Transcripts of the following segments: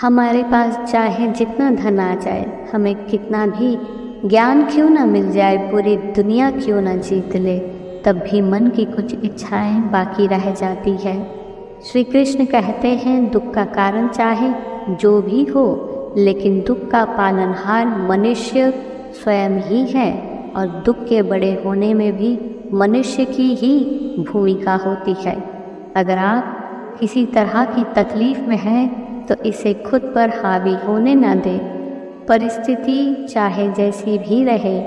हमारे पास चाहे जितना धन आ जाए, हमें कितना भी ज्ञान क्यों ना मिल जाए, पूरी दुनिया क्यों ना जीत ले, तब भी मन की कुछ इच्छाएं बाकी रह जाती है। श्री कृष्ण कहते हैं, दुख का कारण चाहे जो भी हो, लेकिन दुख का पालनहार मनुष्य स्वयं ही है, और दुख के बड़े होने में भी मनुष्य की ही भूमिका होती है। अगर आप किसी तरह की तकलीफ में हैं तो इसे खुद पर हावी होने न दें। परिस्थिति चाहे जैसी भी रहे,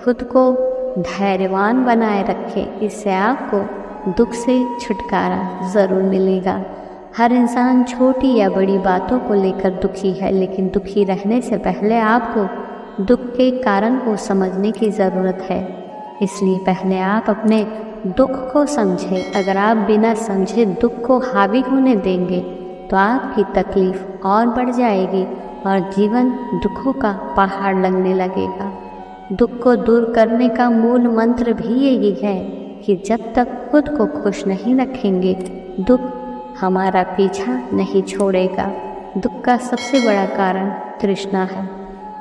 खुद को धैर्यवान बनाए रखें। इससे आपको दुख से छुटकारा ज़रूर मिलेगा। हर इंसान छोटी या बड़ी बातों को लेकर दुखी है, लेकिन दुखी रहने से पहले आपको दुख के कारण को समझने की ज़रूरत है। इसलिए पहले आप अपने दुख को समझें। अगर आप बिना समझे दुख को हावी होने देंगे तो आपकी तकलीफ़ और बढ़ जाएगी और जीवन दुखों का पहाड़ लगने लगेगा। दुख को दूर करने का मूल मंत्र भी यही है कि जब तक खुद को खुश नहीं रखेंगे, दुख हमारा पीछा नहीं छोड़ेगा। दुख का सबसे बड़ा कारण तृष्णा है।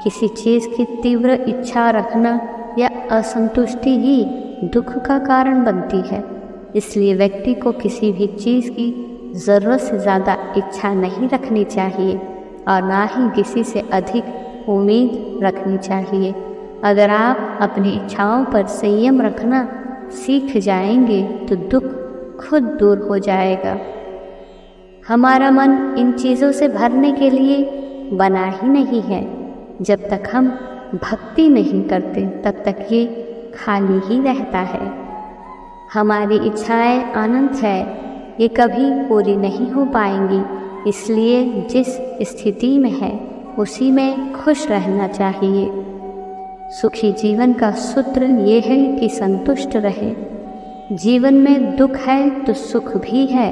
किसी चीज़ की तीव्र इच्छा रखना या असंतुष्टि ही दुख का कारण बनती है। इसलिए व्यक्ति को किसी भी चीज़ की ज़रूरत से ज़्यादा इच्छा नहीं रखनी चाहिए और ना ही किसी से अधिक उम्मीद रखनी चाहिए। अगर आप अपनी इच्छाओं पर संयम रखना सीख जाएंगे तो दुख खुद दूर हो जाएगा। हमारा मन इन चीज़ों से भरने के लिए बना ही नहीं है। जब तक हम भक्ति नहीं करते तब तक ये खाली ही रहता है। हमारी इच्छाएं अनंत है, ये कभी पूरी नहीं हो पाएंगी। इसलिए जिस स्थिति में है उसी में खुश रहना चाहिए। सुखी जीवन का सूत्र ये है कि संतुष्ट रहे। जीवन में दुख है तो सुख भी है।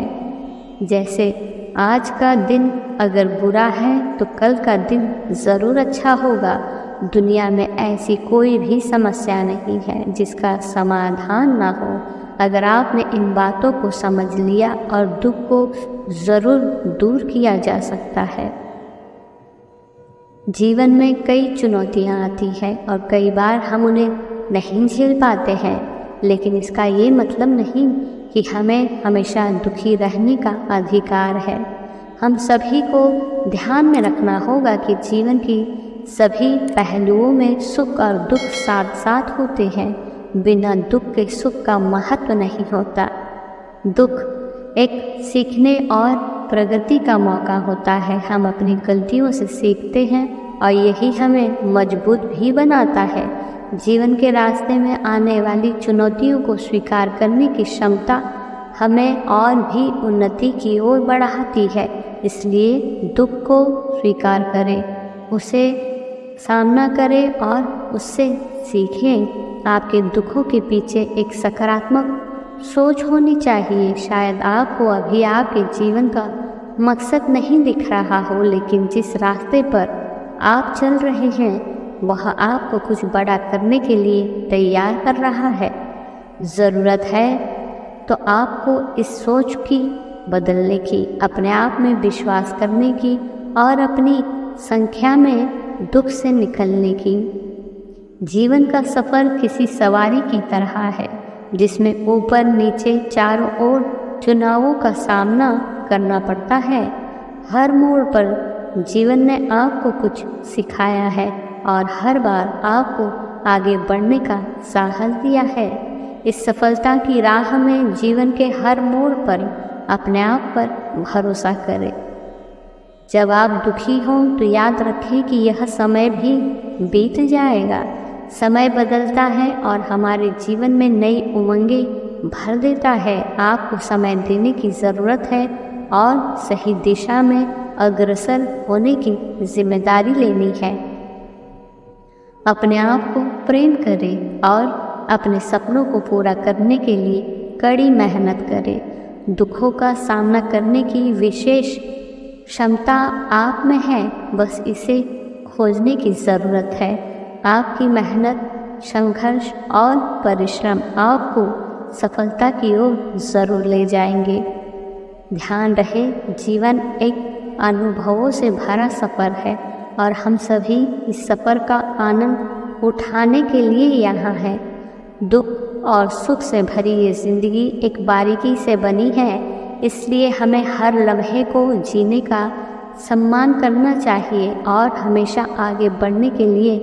जैसे आज का दिन अगर बुरा है तो कल का दिन ज़रूर अच्छा होगा। दुनिया में ऐसी कोई भी समस्या नहीं है जिसका समाधान ना हो। अगर आपने इन बातों को समझ लिया और दुख को ज़रूर दूर किया जा सकता है। जीवन में कई चुनौतियां आती हैं और कई बार हम उन्हें नहीं झेल पाते हैं, लेकिन इसका ये मतलब नहीं कि हमें हमेशा दुखी रहने का अधिकार है। हम सभी को ध्यान में रखना होगा कि जीवन की सभी पहलुओं में सुख और दुख साथ साथ होते हैं। बिना दुख के सुख का महत्व नहीं होता। दुख एक सीखने और प्रगति का मौका होता है। हम अपनी गलतियों से सीखते हैं और यही हमें मजबूत भी बनाता है। जीवन के रास्ते में आने वाली चुनौतियों को स्वीकार करने की क्षमता हमें और भी उन्नति की ओर बढ़ाती है। इसलिए दुख को स्वीकार करें, उसे सामना करें और उससे सीखें। आपके दुखों के पीछे एक सकारात्मक सोच होनी चाहिए। शायद आपको अभी आपके जीवन का मकसद नहीं दिख रहा हो, लेकिन जिस रास्ते पर आप चल रहे हैं वह आपको कुछ बड़ा करने के लिए तैयार कर रहा है। ज़रूरत है तो आपको इस सोच की बदलने की, अपने आप में विश्वास करने की और अपनी संख्या में दुख से निकलने की। जीवन का सफ़र किसी सवारी की तरह है जिसमें ऊपर नीचे चारों ओर चुनावों का सामना करना पड़ता है। हर मोड़ पर जीवन ने आपको कुछ सिखाया है और हर बार आपको आगे बढ़ने का साहस दिया है। इस सफलता की राह में जीवन के हर मोड़ पर अपने आप पर भरोसा करें। जब आप दुखी हों तो याद रखें कि यह समय भी बीत जाएगा। समय बदलता है और हमारे जीवन में नई उमंगें भर देता है। आपको समय देने की ज़रूरत है और सही दिशा में अग्रसर होने की जिम्मेदारी लेनी है। अपने आप को प्रेम करें और अपने सपनों को पूरा करने के लिए कड़ी मेहनत करें। दुखों का सामना करने की विशेष क्षमता आप में है, बस इसे खोजने की ज़रूरत है। आपकी मेहनत, संघर्ष और परिश्रम आपको सफलता की ओर ज़रूर ले जाएंगे। ध्यान रहे, जीवन एक अनुभवों से भरा सफ़र है और हम सभी इस सफ़र का आनंद उठाने के लिए यहाँ हैं। दुख और सुख से भरी ये ज़िंदगी एक बारीकी से बनी है, इसलिए हमें हर लम्हे को जीने का सम्मान करना चाहिए और हमेशा आगे बढ़ने के लिए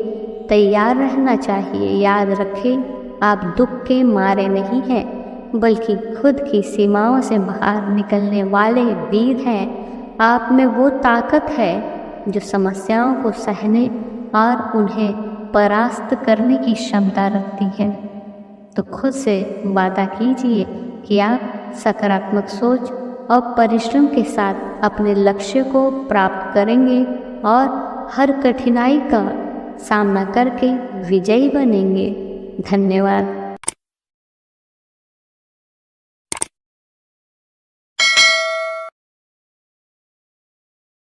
तैयार रहना चाहिए। याद रखें, आप दुख के मारे नहीं हैं, बल्कि खुद की सीमाओं से बाहर निकलने वाले वीर हैं। आप में वो ताकत है जो समस्याओं को सहने और उन्हें परास्त करने की क्षमता रखती है। तो खुद से वादा कीजिए कि आप सकारात्मक सोच और परिश्रम के साथ अपने लक्ष्य को प्राप्त करेंगे और हर कठिनाई का सामना करके विजयी बनेंगे। धन्यवाद।